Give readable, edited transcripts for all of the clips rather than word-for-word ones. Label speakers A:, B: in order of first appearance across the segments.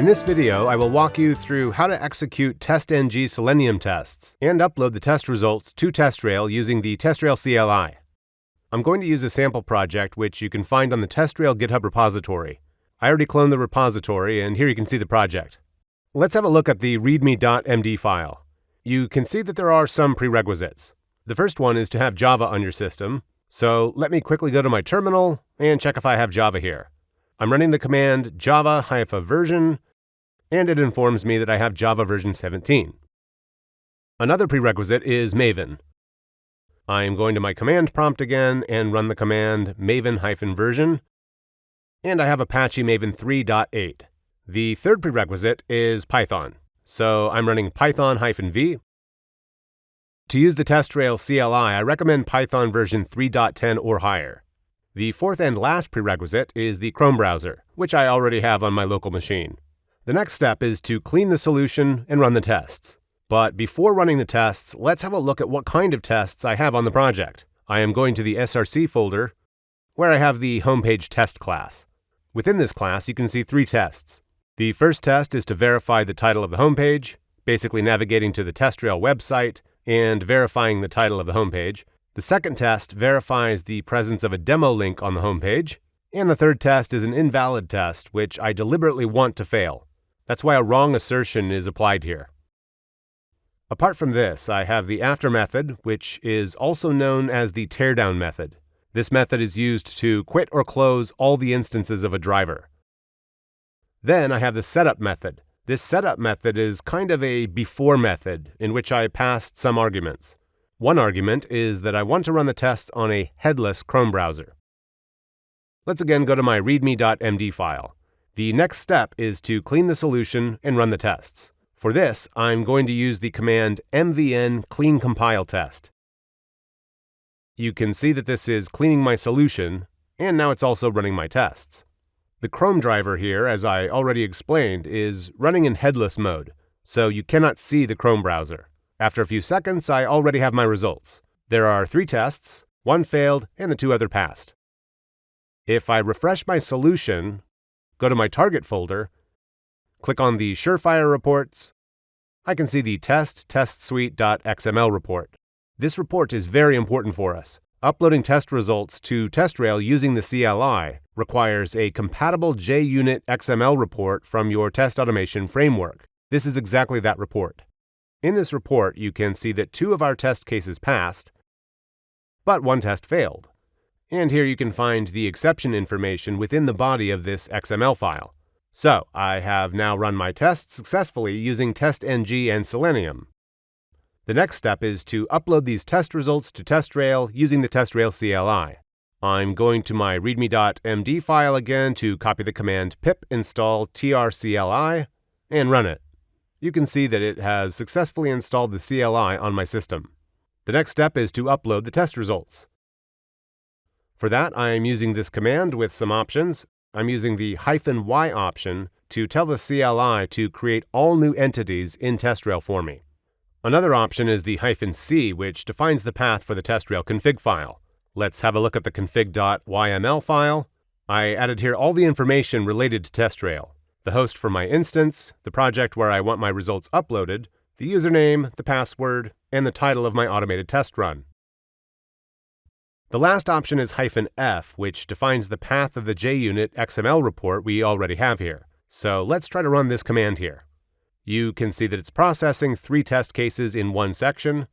A: In this video, I will walk you through how to execute TestNG Selenium tests and upload the test results to TestRail using the TestRail CLI. I'm going to use a sample project which you can find on the TestRail GitHub repository. I already cloned the repository, and here you can see the project. Let's have a look at the readme.md file. You can see that there are some prerequisites. The first one is to have Java on your system, so let me quickly go to my terminal and check if I have Java here. I'm running the command java-version, and it informs me that I have Java version 17. Another prerequisite is Maven. I am going to my command prompt again and run the command maven-version, and I have Apache Maven 3.8. The third prerequisite is Python, so I'm running python-v. To use the TestRail CLI, I recommend Python version 3.10 or higher. The fourth and last prerequisite is the Chrome browser, which I already have on my local machine. The next step is to clean the solution and run the tests. But before running the tests, let's have a look at what kind of tests I have on the project. I am going to the SRC folder, where I have the homepage test class. Within this class, you can see 3 tests. The first test is to verify the title of the homepage, basically navigating to the TestRail website and verifying the title of the homepage. The second test verifies the presence of a demo link on the homepage. And the third test is an invalid test, which I deliberately want to fail. That's why a wrong assertion is applied here. Apart from this, I have the after method, which is also known as the teardown method. This method is used to quit or close all the instances of a driver. Then I have the setup method. This setup method is kind of a before method in which I passed some arguments. One argument is that I want to run the tests on a headless Chrome browser. Let's again go to my readme.md file. The next step is to clean the solution and run the tests. For this, I'm going to use the command mvn clean compile test. You can see that this is cleaning my solution, and now it's also running my tests. The Chrome driver here, as I already explained, is running in headless mode, so you cannot see the Chrome browser. After a few seconds, I already have my results. There are 3 tests, 1 failed, and the 2 other passed. If I refresh my solution, go to my target folder, click on the Surefire reports, I can see the testsuite.xml report. This report is very important for us. Uploading test results to TestRail using the CLI requires a compatible JUnit XML report from your test automation framework. This is exactly that report. In this report, you can see that 2 of our test cases passed, but 1 test failed. And here you can find the exception information within the body of this XML file. So, I have now run my tests successfully using TestNG and Selenium. The next step is to upload these test results to TestRail using the TestRail CLI. I'm going to my readme.md file again to copy the command pip install trcli and run it. You can see that it has successfully installed the CLI on my system. The next step is to upload the test results. For that, I am using this command with some options. I'm using the -y option to tell the CLI to create all new entities in TestRail for me. Another option is the -c, which defines the path for the TestRail config file. Let's have a look at the config.yml file. I added here all the information related to TestRail: the host for my instance, the project where I want my results uploaded, the username, the password, and the title of my automated test run. The last option is -f, which defines the path of the JUnit XML report we already have here. So let's try to run this command here. You can see that it's processing 3 test cases in one section.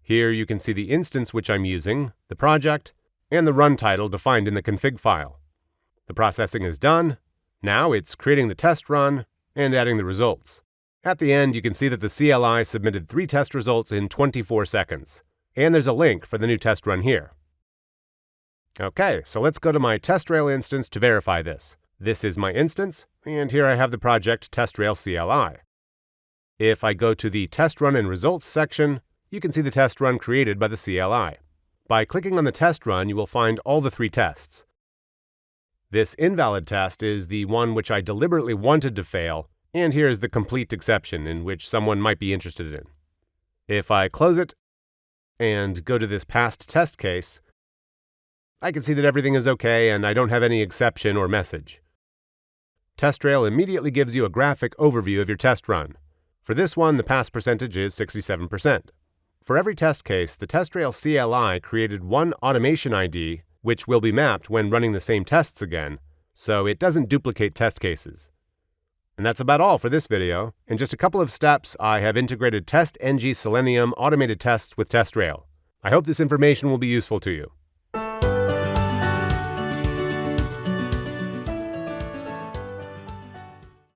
A: Here you can see the instance which I'm using, the project, and the run title defined in the config file. The processing is done. Now it's creating the test run and adding the results. At the end, you can see that the CLI submitted 3 test results in 24 seconds. And there's a link for the new test run here. Okay, so let's go to my TestRail instance to verify this. This is my instance, and here I have the project TestRail CLI. If I go to the Test Run and Results section, you can see the test run created by the CLI. By clicking on the test run, you will find all the 3 tests. This invalid test is the one which I deliberately wanted to fail, and here is the complete exception in which someone might be interested in. If I close it and go to this past test case, I can see that everything is okay and I don't have any exception or message. TestRail immediately gives you a graphic overview of your test run. For this one, the pass percentage is 67%. For every test case, the TestRail CLI created one automation ID, which will be mapped when running the same tests again, so it doesn't duplicate test cases. And that's about all for this video. In just a couple of steps, I have integrated TestNG Selenium automated tests with TestRail. I hope this information will be useful to you.